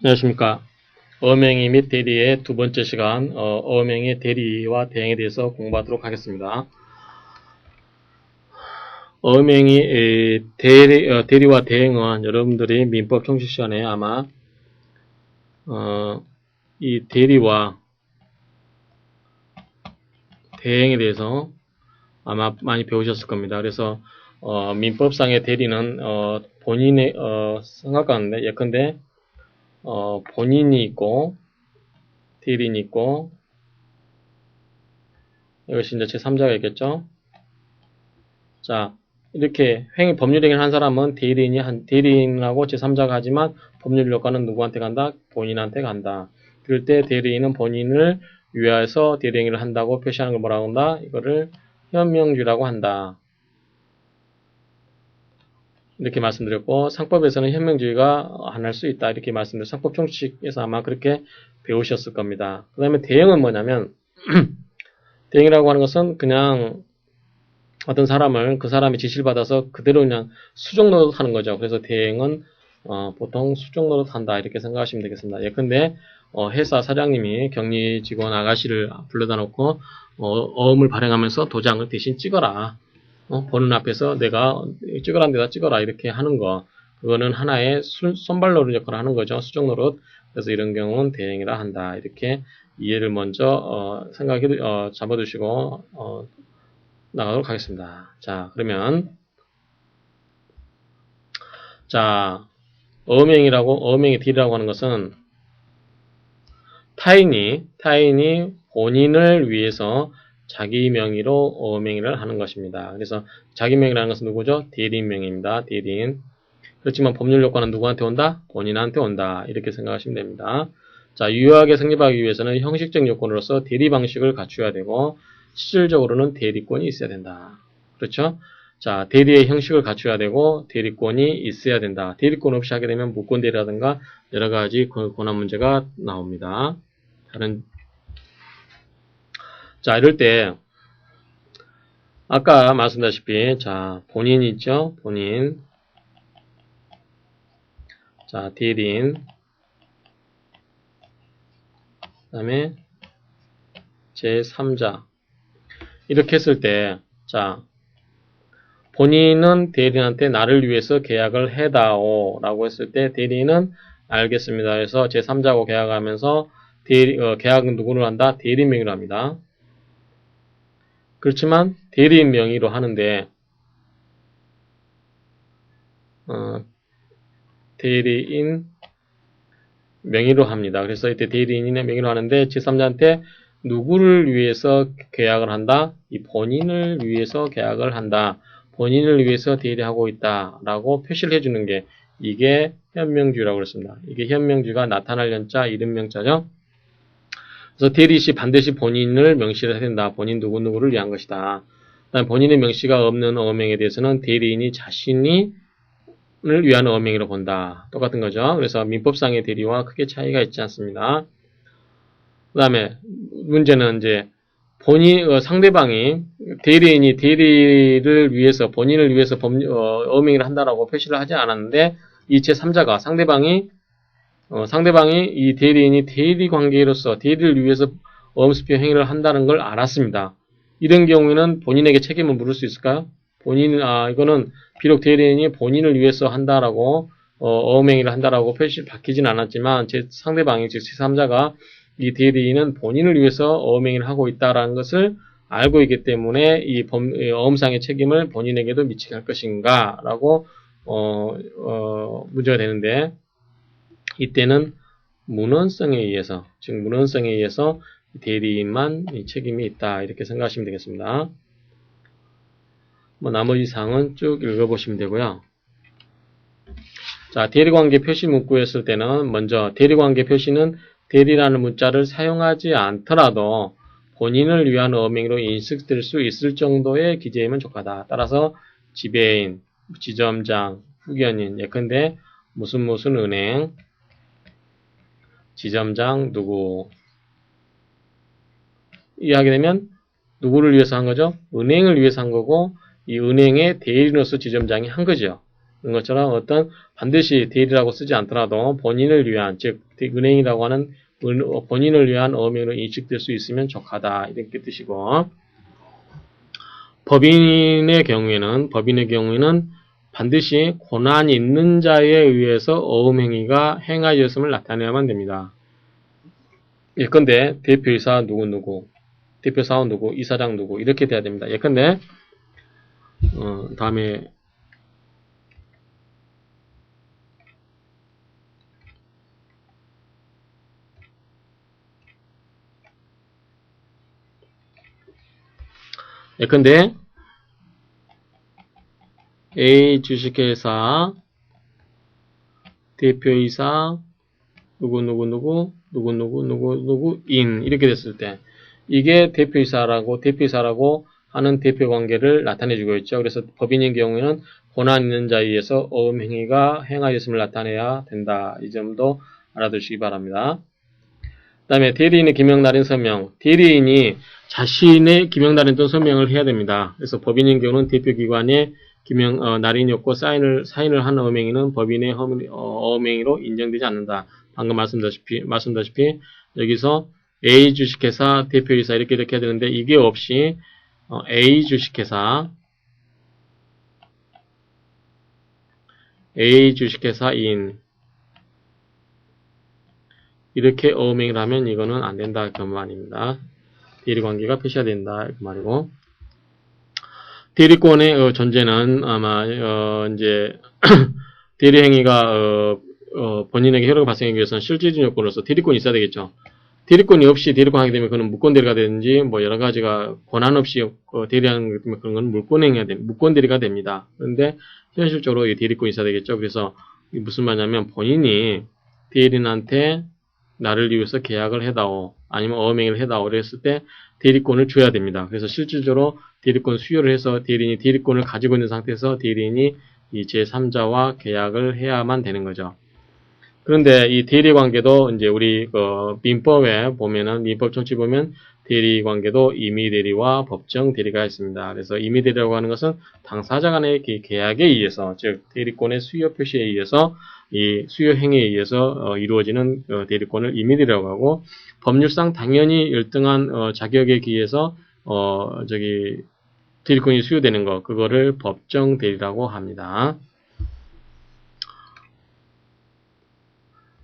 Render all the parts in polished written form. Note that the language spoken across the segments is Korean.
안녕하십니까. 어명이 및 대리의 두 번째 시간, 어명의 대리와 대행에 대해서 공부하도록 하겠습니다. 어명이 대리와 대행은 여러분들이 민법 총칙 시간에 아마 이 대리와 대행에 대해서 아마 많이 배우셨을 겁니다. 그래서 민법상의 대리는 본인의 생각하는데 예컨대 본인이 있고 대리인이 있고 이것이 이제 제3자가 있겠죠. 자, 이렇게 법률 행위를 한 사람은 대리인하고 제3자가 하지만 법률 효과는 누구한테 간다? 본인한테 간다. 그럴 때 대리인은 본인을 위하여서 대리 행위를 한다고 표시하는 걸 뭐라고 한다? 이거를 현명주의라고 한다. 이렇게 말씀드렸고, 상법에서는 현명주의가 안 할 수 있다. 이렇게 말씀드렸고, 상법 총칙에서 아마 그렇게 배우셨을 겁니다. 그 다음에 대행은 뭐냐면, 대행이라고 하는 것은 그냥 어떤 사람을 그 사람이 지시를 받아서 그대로 그냥 수정 노릇하는 거죠. 그래서 대행은 보통 수정 노릇한다 이렇게 생각하시면 되겠습니다. 예컨대 회사 사장님이 격리 직원 아가씨를 불러다 놓고 어음을 발행하면서 도장을 대신 찍어라. 보는 앞에서 내가 찍으라는 데다 찍어라 이렇게 하는 거. 그거는 하나의 손발 노릇 역할을 하는 거죠. 수정 노릇. 그래서 이런 경우는 대행이라 한다. 이렇게 이해를 먼저 잡아두시고 나가도록 하겠습니다. 자, 그러면 자, 어명의 딜이라고 하는 것은 타인이 본인을 위해서 자기 명의로 어명의를 하는 것입니다. 그래서 자기 명의라는 것은 누구죠? 대리인 명의입니다. 대리인. 그렇지만 법률 효과는 누구한테 온다? 본인한테 온다. 이렇게 생각하시면 됩니다. 자, 유효하게 성립하기 위해서는 형식적 요건으로서 대리 방식을 갖춰야 되고 실질적으로는 대리권이 있어야 된다. 그렇죠? 자, 대리의 형식을 갖춰야 되고 대리권이 있어야 된다. 대리권 없이 하게 되면 무권대리라든가 여러 가지 권한 문제가 나옵니다. 자, 이럴 때 아까 말씀드렸다시피 자, 본인 있죠? 본인. 자, 대리인. 그 다음에 제3자. 이렇게 했을 때, 자, 본인은 대리인한테 나를 위해서 계약을 해다오 라고 했을 때 대리인은 알겠습니다. 그래서 제3자하고 계약하면서 계약은 누구를 한다? 대리인 명의로 합니다. 그렇지만 대리인 명의로 하는데 대리인 명의로 합니다. 그래서 이때 대리인의 명의로 하는데 제3자한테 누구를 위해서 계약을 한다? 이 본인을 위해서 계약을 한다. 본인을 위해서 대리하고 있다. 라고 표시를 해주는 게 이게 현명주의라고 그랬습니다. 이게 현명주의가 나타날 연자, 이름명자죠. 그래서 대리시 반드시 본인을 명시를 해야 된다. 본인 누구누구를 위한 것이다. 그다음 본인의 명시가 없는 어명에 대해서는 대리인이 자신이 을 위한 어명이라고 본다. 똑같은 거죠. 그래서 민법상의 대리와 크게 차이가 있지 않습니다. 그 다음에 문제는 이제 상대방이 대리인이 대리를 위해서 본인을 위해서 어명을 한다라고 표시를 하지 않았는데 이 제3자가 상대방이 이 대리인이 대리 관계로서 대리를 위해서 어음수표 행위를 한다는 걸 알았습니다. 이런 경우에는 본인에게 책임을 물을 수 있을까요? 이거는 비록 대리인이 본인을 위해서 한다라고 어음행위를 한다라고 표시 바뀌진 않았지만 상대방이 즉 제3자가 이 대리인은 본인을 위해서 어음행위를 하고 있다라는 것을 알고 있기 때문에 이 어음상의 책임을 본인에게도 미치게 할 것인가라고 문제가 되는데 이때는 문헌성에 의해서 즉 문헌성에 의해서 대리인만 책임이 있다 이렇게 생각하시면 되겠습니다. 나머지 사항은 쭉 읽어보시면 되고요. 자, 대리관계 표시 문구였을 때는 먼저 대리관계 표시는 대리라는 문자를 사용하지 않더라도 본인을 위한 어명으로 인식될 수 있을 정도의 기재이면 족하다. 따라서 지배인, 지점장, 후견인, 예컨대 무슨 은행, 지점장 누구 이해하게 되면 누구를 위해서 한 거죠? 은행을 위해서 한 거고 이 은행의 대리인으로서 지점장이 한 거죠. 그런 것처럼 어떤 반드시 대리라고 쓰지 않더라도 본인을 위한, 즉 은행이라고 하는 본인을 위한 어명으로 인식될 수 있으면 족하다 이렇게 뜻이고, 법인의 경우에는 반드시 고난이 있는 자에 의해서 어음행위가 행하였음을 나타내야만 됩니다. 예컨대 대표이사 누구누구, 대표사원 누구, 이사장 누구 이렇게 돼야 됩니다. 예컨대 다음에 예컨대 A 주식회사 대표이사 누구누구누구 누구누구누구인 이렇게 됐을 때 이게 대표이사라고 하는 대표 관계를 나타내주고 있죠. 그래서 법인인 경우에는 고난 있는 자에 의해서 어음행위가 행하였음을 나타내야 된다. 이 점도 알아두시기 바랍니다. 그 다음에 대리인의 기명날인 서명. 대리인이 자신의 기명날인 또는 서명을 해야 됩니다. 그래서 법인인 경우는 대표기관에 날인이 없고 사인을 한 어음행위는 법인의 어음행위로 인정되지 않는다. 방금 말씀드렸다시피 여기서 A 주식회사 대표이사 이렇게 해야 되는데 이게 없이 A 주식회사인 이렇게 어음행위를 하면 이거는 안 된다 그 말입니다. 대리관계가 표시가 된다 그 말이고, 대리권의 존재는 아마 이제 대리행위가 본인에게 효력을 발생하기 위해서는 실질적인 요건으로서 대리권이 있어야 되겠죠. 대리권이 없이 대리권 하게 되면 그건 무권대리가 되든지 뭐 여러 가지가 권한 없이 대리하는 거기 때문에 그런 건 무권대리가 됩니다. 그런데 현실적으로 이 대리권이 있어야 되겠죠. 그래서 무슨 말이냐면 본인이 대리인한테 나를 위해서 계약을 해다오 아니면 어음행위를 해다오 그랬을 때 대리권을 줘야 됩니다. 그래서 실질적으로 대리권 수여를 해서 대리인이 대리권을 가지고 있는 상태에서 대리인이 이 제3자와 계약을 해야만 되는 거죠. 그런데 이 대리관계도 이제 우리 민법에 보면은 민법 총칙 보면 대리관계도 임의대리와 법정대리가 있습니다. 그래서 임의대리라고 하는 것은 당사자 간의 계약에 의해서, 즉 대리권의 수요 표시에 의해서 이 수요 행위에 의해서 이루어지는 대리권을 임의대리라고 하고, 법률상 당연히 열등한 자격에 기해서 대리권이 수요되는 거 그거를 법정대리라고 합니다.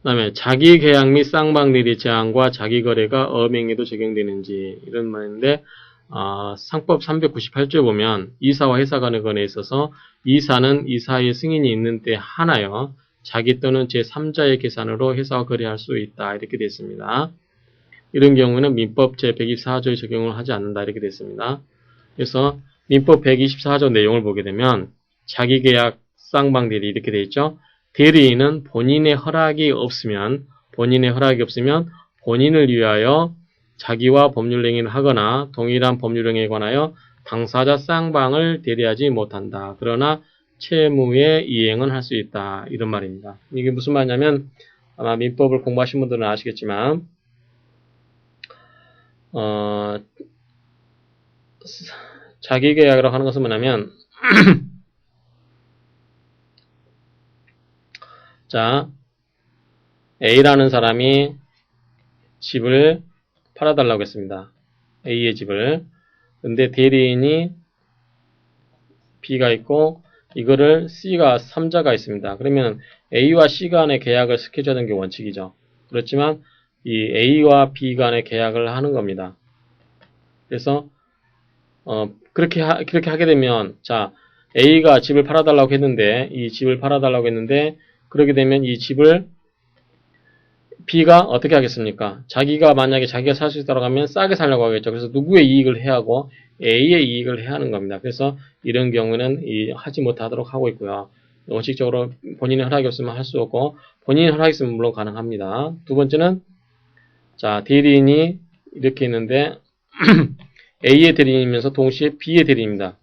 그 다음에 자기계약 및 쌍방대리 제한과 자기거래가 어음행위에도 적용되는지 이런 말인데, 상법 398조에 보면 이사와 회사 간의 거래에 있어서 이사는 이사의 승인이 있는 때 하나여 자기 또는 제3자의 계산으로 회사와 거래할 수 있다 이렇게 되어 있습니다. 이런 경우는 민법 제124조에 적용을 하지 않는다 이렇게 되어 있습니다. 그래서 민법 124조 내용을 보게 되면 자기계약 쌍방대리 이렇게 되어 있죠. 대리인은 본인의 허락이 없으면 본인을 위하여 자기와 법률행위를 하거나 동일한 법률행위에 관하여 당사자 쌍방을 대리하지 못한다. 그러나 채무의 이행은 할 수 있다. 이런 말입니다. 이게 무슨 말이냐면 아마 민법을 공부하신 분들은 아시겠지만 자기계약이라고 하는 것은 뭐냐면 자, A라는 사람이 집을 팔아달라고 했습니다. A의 집을. 근데 대리인이 B가 있고 이거를 C가 3자가 있습니다. 그러면 A와 C 간의 계약을 시켜줘야 되는 게 원칙이죠. 그렇지만 이 A와 B 간의 계약을 하는 겁니다. 그래서 그렇게 하게 되면 자, A가 집을 팔아달라고 했는데 그렇게 되면 이 집을 B가 어떻게 하겠습니까? 만약에 자기가 살 수 있다고 하면 싸게 살려고 하겠죠. 그래서 누구의 이익을 해야 하고 A의 이익을 해야 하는 겁니다. 그래서 이런 경우는 하지 못하도록 하고 있고요. 원칙적으로 본인의 허락이 없으면 할 수 없고 본인의 허락이 있으면 물론 가능합니다. 두 번째는 자, 대리인이 이렇게 있는데 A의 대리인이면서 동시에 B의 대리인입니다.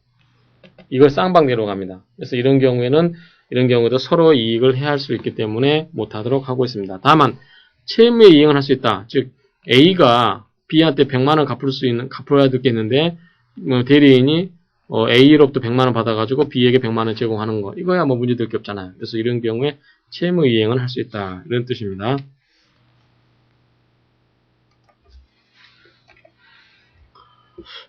이걸 쌍방대로 갑니다. 그래서 이런 경우도 서로 이익을 해야 할 수 있기 때문에 못하도록 하고 있습니다. 다만 채무의 이행을 할 수 있다. 즉 A가 B한테 100만 원 갚아야 되겠는데 대리인이 A로부터 100만원 받아가지고 B에게 100만원 제공하는 거. 이거야 뭐 문제될 게 없잖아요. 그래서 이런 경우에 채무 이행을 할 수 있다. 이런 뜻입니다.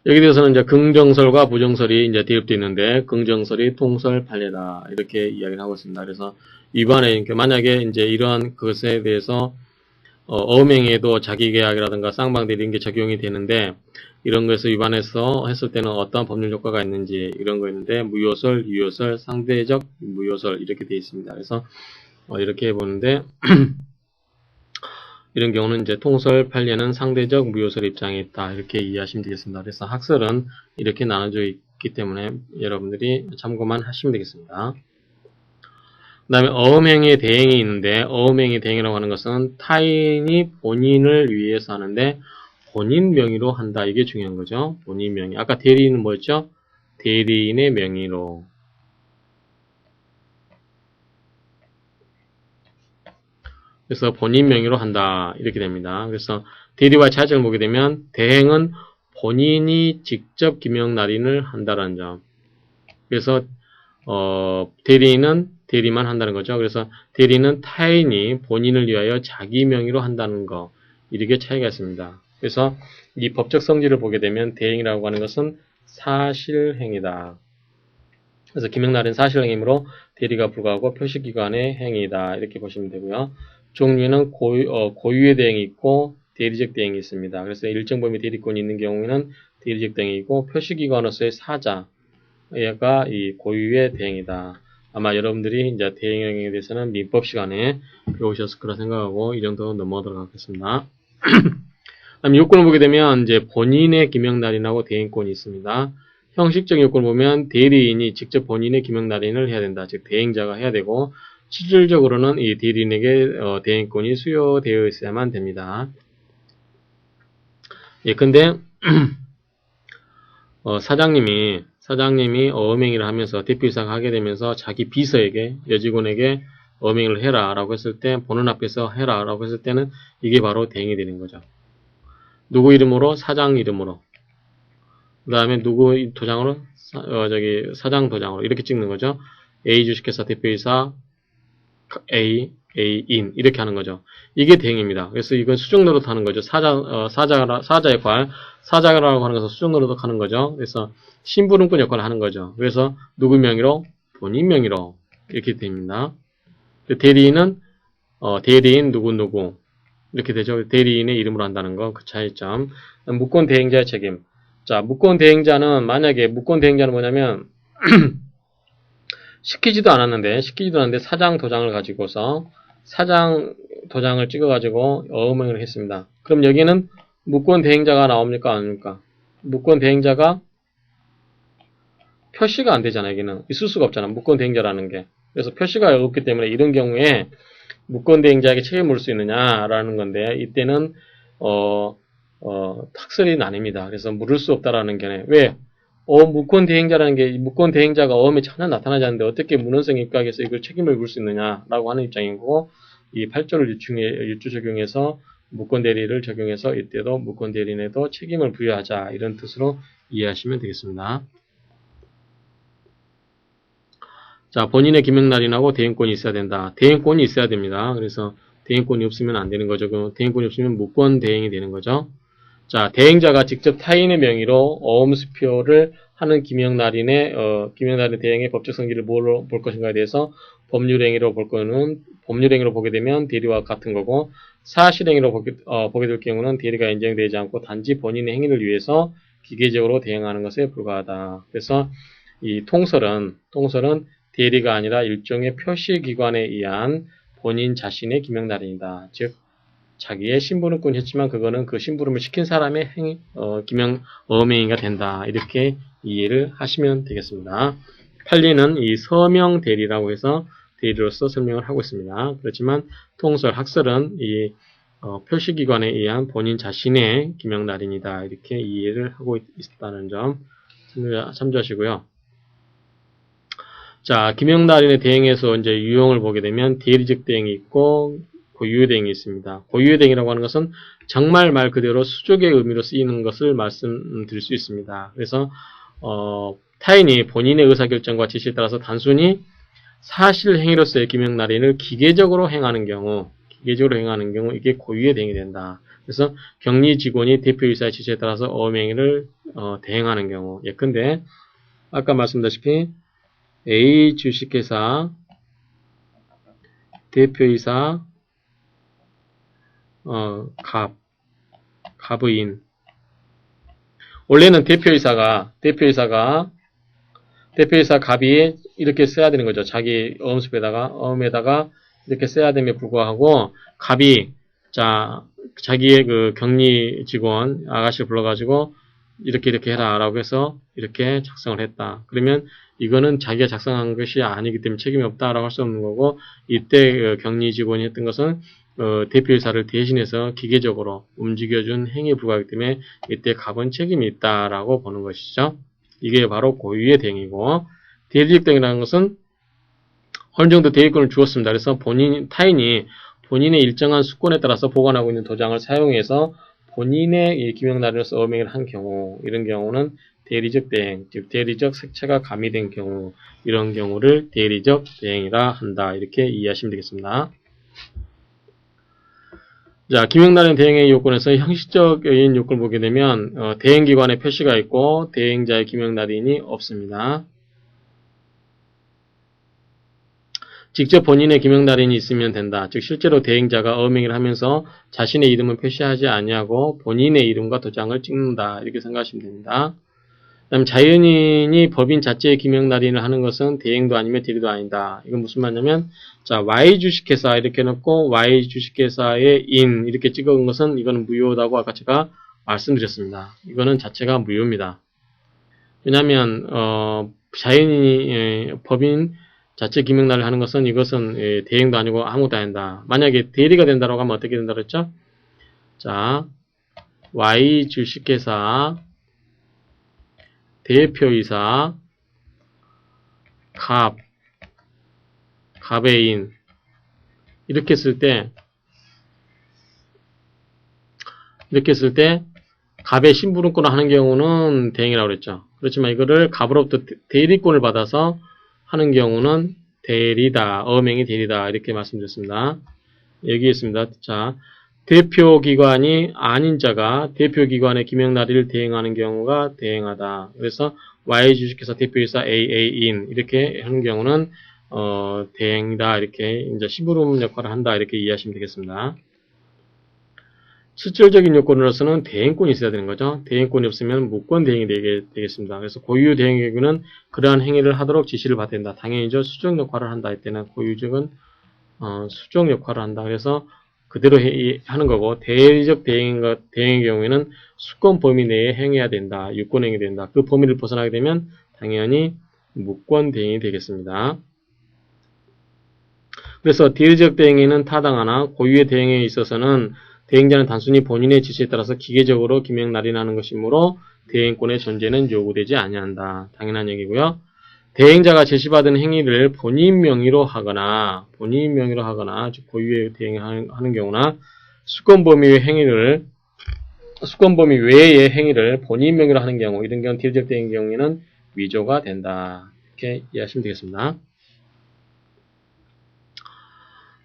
여기 대해서는 이제 긍정설과 부정설이 이제 대입되어 있는데, 긍정설이 통설 판례다. 이렇게 이야기를 하고 있습니다. 그래서 위반에, 만약에 이제 이러한 것에 대해서, 어음행위에도 자기계약이라든가 쌍방대리 이런 게 적용이 되는데, 이런 것을 위반해서 했을 때는 어떤 법률 효과가 있는지, 이런 거 있는데, 무효설, 유효설, 상대적 무효설, 이렇게 되어 있습니다. 그래서, 이렇게 해보는데, 이런 경우는 이제 통설 판례는 상대적 무효설 입장에 있다. 이렇게 이해하시면 되겠습니다. 그래서 학설은 이렇게 나눠져 있기 때문에 여러분들이 참고만 하시면 되겠습니다. 그 다음에 어음행위의 대행이 있는데, 어음행위 대행이라고 하는 것은 타인이 본인을 위해서 하는데 본인 명의로 한다. 이게 중요한 거죠. 본인 명의. 아까 대리인은 뭐였죠? 대리인의 명의로. 그래서 본인 명의로 한다. 이렇게 됩니다. 그래서 대리와 차이점을 보게 되면 대행은 본인이 직접 기명날인을 한다는 점. 그래서 대리인은 대리만 한다는 거죠. 그래서 대리는 타인이 본인을 위하여 자기 명의로 한다는 거. 이렇게 차이가 있습니다. 그래서 이 법적 성질을 보게 되면 대행이라고 하는 것은 사실행위다. 그래서 기명날인 사실행위이므로 대리가 불가하고 표시기관의 행위이다. 이렇게 보시면 되고요. 종류는 고유의 대행이 있고 대리적 대행이 있습니다. 그래서 일정 범위 대리권이 있는 경우에는 대리적 대행이고 표시기관으로서의 사자가 이 고유의 대행이다. 아마 여러분들이 이제 대행에 대해서는 민법 시간에 배우셨을 거라 생각하고 이 정도 넘어가도록 하겠습니다. 그다음 요건을 보게 되면 이제 본인의 기명날인하고 대행권이 있습니다. 형식적 요건을 보면 대리인이 직접 본인의 기명날인을 해야 된다. 즉 대행자가 해야 되고 실질적으로는 이 대리인에게 대행권이 수여되어 있어야만 됩니다. 예컨대 사장님이 어음행위를 하면서 대표이사가 하게 되면서 자기 비서에게 여직원에게 어음행위를 해라 라고 했을 때 보는 앞에서 해라 라고 했을 때는 이게 바로 대행이 되는 거죠. 누구 이름으로? 사장 이름으로. 그 다음에 누구 도장으로? 사장 도장으로 이렇게 찍는 거죠. A 주식회사 대표이사 A인 이렇게 하는 거죠. 이게 대행입니다. 그래서 이건 수중 노릇 하는 거죠. 사자 역할, 사자라고 하는 것은 수중 노릇 하는 거죠. 그래서 심부름꾼 역할을 하는 거죠. 그래서 누구 명의로? 본인 명의로 이렇게 됩니다. 대리인은 대리인 누구 이렇게 되죠. 대리인의 이름으로 한다는 거, 그 차이점. 무권 대행자의 책임. 자, 무권 대행자는 만약에 무권 대행자는 뭐냐면 시키지도 않았는데 사장 도장을 가지고서 사장 도장을 찍어가지고 어음행위를 했습니다. 그럼 여기는 무권 대행자가 나옵니까? 아닙니까? 무권 대행자가 표시가 안 되잖아. 여기는 있을 수가 없잖아. 무권 대행자라는 게. 그래서 표시가 없기 때문에 이런 경우에 무권 대행자에게 책임을 물을 수 있느냐라는 건데 이때는 학설이 나뉩니다. 그래서 물을 수 없다라는 견해. 왜? 무권 대행자라는 게 무권 대행자가 어음에 전혀 나타나지 않는데 어떻게 문헌성 입각해서 이걸 책임을 물 수 있느냐라고 하는 입장이고 이 8조를 유추 적용해서 무권 대리를 적용해서 이때도 무권 대리인에도 책임을 부여하자 이런 뜻으로 이해하시면 되겠습니다. 자, 본인의 기명날인하고 대행권이 있어야 된다. 대행권이 있어야 됩니다. 그래서 대행권이 없으면 안 되는 거죠. 대행권이 없으면 무권 대행이 되는 거죠. 자, 대행자가 직접 타인의 명의로 어음수표를 하는 기명날인의 대행의 법적 성질을 뭘로 볼 것인가에 대해서 법률행위로 볼 거는 법률행위로 보게 되면 대리와 같은 거고 사실행위로 보게 될 경우는 대리가 인정되지 않고 단지 본인의 행위를 위해서 기계적으로 대행하는 것에 불과하다. 그래서 이 통설은 대리가 아니라 일종의 표시기관에 의한 본인 자신의 기명날인이다. 즉 자기의 심부름꾼이 했지만 그거는 그 심부름을 시킨 사람의 어음행위가 된다. 이렇게 이해를 하시면 되겠습니다. 판례는 이 서명 대리라고 해서 대리로서 설명을 하고 있습니다. 그렇지만 통설, 학설은 이 표시기관에 의한 본인 자신의 기명날인이다. 이렇게 이해를 하고 있다는 점 참조하시고요. 자, 기명날인의 대행에서 이제 유형을 보게 되면 대리적 대행이 있고 고유의 대행이 있습니다. 고유의 대행이라고 하는 것은 정말 말 그대로 수족의 의미로 쓰이는 것을 말씀드릴 수 있습니다. 그래서 타인이 본인의 의사결정과 지시에 따라서 단순히 사실 행위로서의 기명날인을 기계적으로 행하는 경우 이게 고유의 대행이 된다. 그래서 격리 직원이 대표이사의 지시에 따라서 어음행위를 대행하는 경우, 예컨대 아까 말씀드렸다시피 A 주식회사 대표이사 갑의 원래는 대표이사 갑이 이렇게 써야 되는 거죠. 자기 어음에다가 이렇게 써야 됨에 불구하고 갑이 자기의 그 격리 직원 아가씨를 불러가지고 이렇게 해라 라고 해서 이렇게 작성을 했다. 그러면 이거는 자기가 작성한 것이 아니기 때문에 책임이 없다라고 할 수 없는 거고, 이때 격리 직원이 했던 것은 대표이사를 대신해서 기계적으로 움직여준 행위에 불과하기 때문에 이때 갑은 책임이 있다라고 보는 것이죠. 이게 바로 고유의 대행이고, 대리적 대행이라는 것은 어느 정도 대행권을 주었습니다. 그래서 타인이 본인의 일정한 수권에 따라서 보관하고 있는 도장을 사용해서 본인의 기명날인으로서 어음행위를 한 경우, 이런 경우는 대리적 대행, 즉 대리적 색채가 가미된 경우, 이런 경우를 대리적 대행이라 한다. 이렇게 이해하시면 되겠습니다. 자, 기명날인 대행의 요건에서 형식적인 요건을 보게 되면 대행기관에 표시가 있고 대행자의 기명날인이 없습니다. 직접 본인의 기명날인이 있으면 된다. 즉 실제로 대행자가 어음행위를 하면서 자신의 이름은 표시하지 아니하고 본인의 이름과 도장을 찍는다. 이렇게 생각하시면 됩니다. 그 다음 자연인이 법인 자체의 기명날인을 하는 것은 대행도 아니며 대리도 아니다. 이건 무슨 말이냐면, 자, Y주식회사 이렇게 놓고 Y주식회사의 인 이렇게 찍은 것은 이거는 무효다고 아까 제가 말씀드렸습니다. 이거는 자체가 무효입니다. 왜냐하면 자연인이 법인 자체 기명날을 하는 것은 이것은 대행도 아니고 아무것도 아니다. 만약에 대리가 된다고 하면 어떻게 된다고 했죠? 자, Y주식회사 대표이사 갑의 이렇게 쓸 때 갑의 심부름권을 하는 경우는 대행이라고 그랬죠. 그렇지만 이거를 갑으로부터 대리권을 받아서 하는 경우는 대리다. 어음행위 대리다. 이렇게 말씀드렸습니다. 여기 있습니다. 자, 대표기관이 아닌 자가 대표기관의 기명날인을 대행하는 경우가 대행하다. 그래서 Y주식회사 대표이사 AA인 이렇게 하는 경우는 대행이다. 이렇게 이제 심부름 역할을 한다. 이렇게 이해하시면 되겠습니다. 실질적인 요건으로서는 대행권이 있어야 되는 거죠. 대행권이 없으면 무권 대행이 되겠습니다. 그래서 고유 대행의 경우는 그러한 행위를 하도록 지시를 받아야 된다. 당연히죠. 수정 역할을 한다. 이때는 고유적은 수정 역할을 한다. 그래서 그대로 하는 거고, 대리적 대행의 경우에는 수권 범위 내에 행해야 된다. 유권 행위 된다. 그 범위를 벗어나게 되면 당연히 무권 대행이 되겠습니다. 그래서 대리적 대행에는 타당하나 고유의 대행에 있어서는 대행자는 단순히 본인의 지시에 따라서 기계적으로 기명날인하는 것이므로 대행권의 존재는 요구되지 아니한다. 당연한 얘기고요. 대행자가 제시받은 행위를 본인 명의로 하거나 즉 고유의 대행하는 경우나 수권 범위 외의 행위를 본인 명의로 하는 경우, 이런 경우는 대리적 대행의 경우에는 위조가 된다. 이렇게 이해하시면 되겠습니다.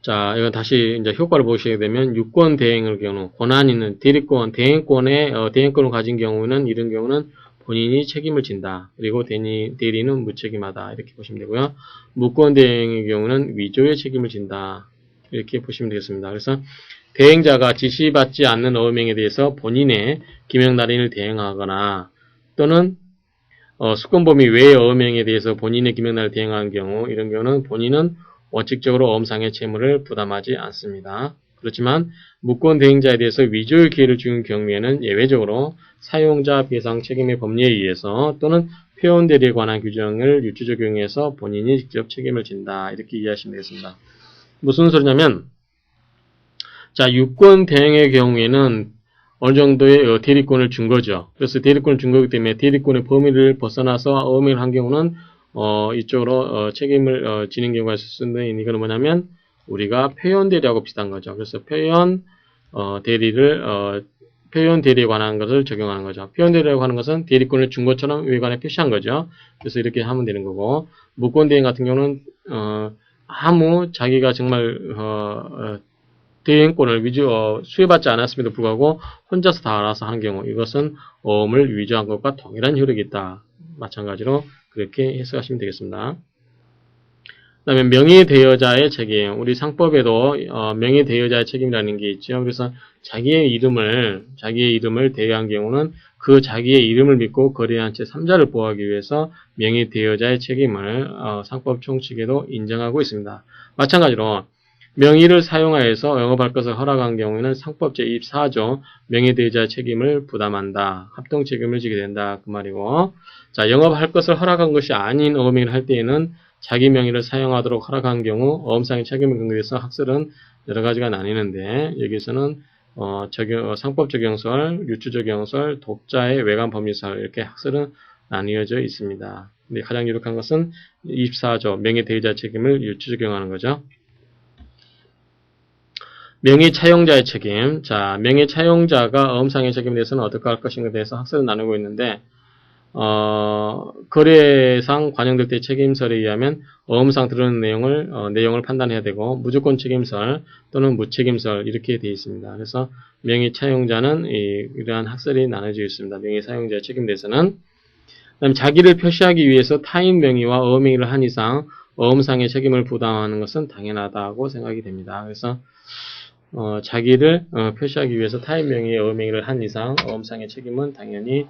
자, 이건 다시 이제 효과를 보시게 되면 유권 대행의 경우, 권한 있는 대행권을 가진 경우는 이런 경우는 본인이 책임을 진다. 그리고 대리는 무책임하다. 이렇게 보시면 되고요. 무권 대행의 경우는 위조의 책임을 진다. 이렇게 보시면 되겠습니다. 그래서 대행자가 지시받지 않는 어음행에 대해서 본인의 기명날인을 대행하거나 또는 수권 범위 외의 어음행에 대해서 본인의 기명날인을 대행하는 경우, 이런 경우는 본인은 원칙적으로 어음상의 채무를 부담하지 않습니다. 그렇지만 무권 대행자에 대해서 위조의 기회를 주는 경우에는 예외적으로 사용자 배상 책임의 법리에 의해서 또는 회원 대리에 관한 규정을 유추 적용해서 본인이 직접 책임을 진다. 이렇게 이해하시면 되겠습니다. 무슨 소리냐면, 자, 유권 대행의 경우에는 어느 정도의 대리권을 준 거죠. 그래서 대리권을 준 거기 때문에 대리권의 범위를 벗어나서 어음행위를 한 경우는 이쪽으로 책임을 지는 경우가 있을 수 있는데, 이거는 뭐냐면 우리가 표현 대리하고 비슷한 거죠. 그래서 표현 대리를 표현 대리에 관한 것을 적용하는 거죠. 표현 대리에 관한 것은 대리권을 준 것처럼 외관에 표시한 거죠. 그래서 이렇게 하면 되는 거고, 무권 대행 같은 경우는 아무 자기가 정말 대행권을 수여받지 않았음에도 불구하고 혼자서 다 알아서 한 경우, 이것은 어음을 위조한 것과 동일한 효력이 있다. 마찬가지로 그렇게 해석하시면 되겠습니다. 그 다음에 명의대여자의 책임. 우리 상법에도 명의대여자의 책임이라는 게 있죠. 그래서 자기의 이름을 대여한 경우는 그 자기의 이름을 믿고 거래한 채 3자를 보호하기 위해서 명의대여자의 책임을 상법 총칙에도 인정하고 있습니다. 마찬가지로 명의를 사용하여서 영업할 것을 허락한 경우에는 상법 제24조 명의대여자의 책임을 부담한다. 합동 책임을 지게 된다. 그 말이고, 자, 영업할 것을 허락한 것이 아닌 어음행위를 할 때에는 자기 명의를 사용하도록 허락한 경우 어음상의 책임을 근거해서 학설은 여러 가지가 나뉘는데, 여기서는 상법 적용설, 유추 적용설, 독자의 외관 범위설, 이렇게 학설은 나뉘어져 있습니다. 근데 가장 유력한 것은 24조 명의 대여자 책임을 유추 적용하는 거죠. 명의 차용자의 책임. 자, 명의 차용자가 어음상의 책임에 대해서는 어떻게 할 것인가에 대해서 학설을 나누고 있는데, 거래상 관영될 때 책임설에 의하면 어음상 드러난 내용을 판단해야 되고, 무조건 책임설 또는 무책임설 이렇게 되어 있습니다. 그래서 명의 차용자는 이러한 학설이 나눠져 있습니다. 명의 사용자의 책임에 대해서는. 그다음에 자기를 표시하기 위해서 타인 명의와 어음행위를 한 이상 어음상의 책임을 부담하는 것은 당연하다고 생각이 됩니다. 그래서 자기를 표시하기 위해서 타인 명의의 어음행위를 한 이상 어음상의 책임은 당연히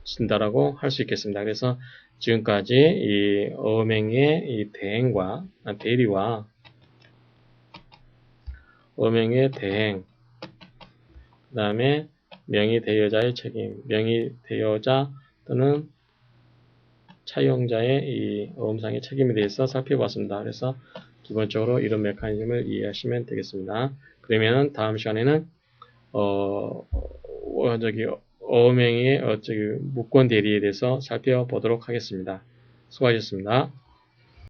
진다라고 할 수 있겠습니다. 그래서 지금까지 이 어음행위의 이 대행과 대리와 어음행위의 대행, 그 다음에 명의대여자의 책임, 명의대여자 또는 차용자의 이 어음상의 책임에 대해서 살펴봤습니다. 그래서 기본적으로 이런 메커니즘을 이해하시면 되겠습니다. 그러면 다음 시간에는 어음행위의 무권 대리에 대해서 살펴보도록 하겠습니다. 수고하셨습니다.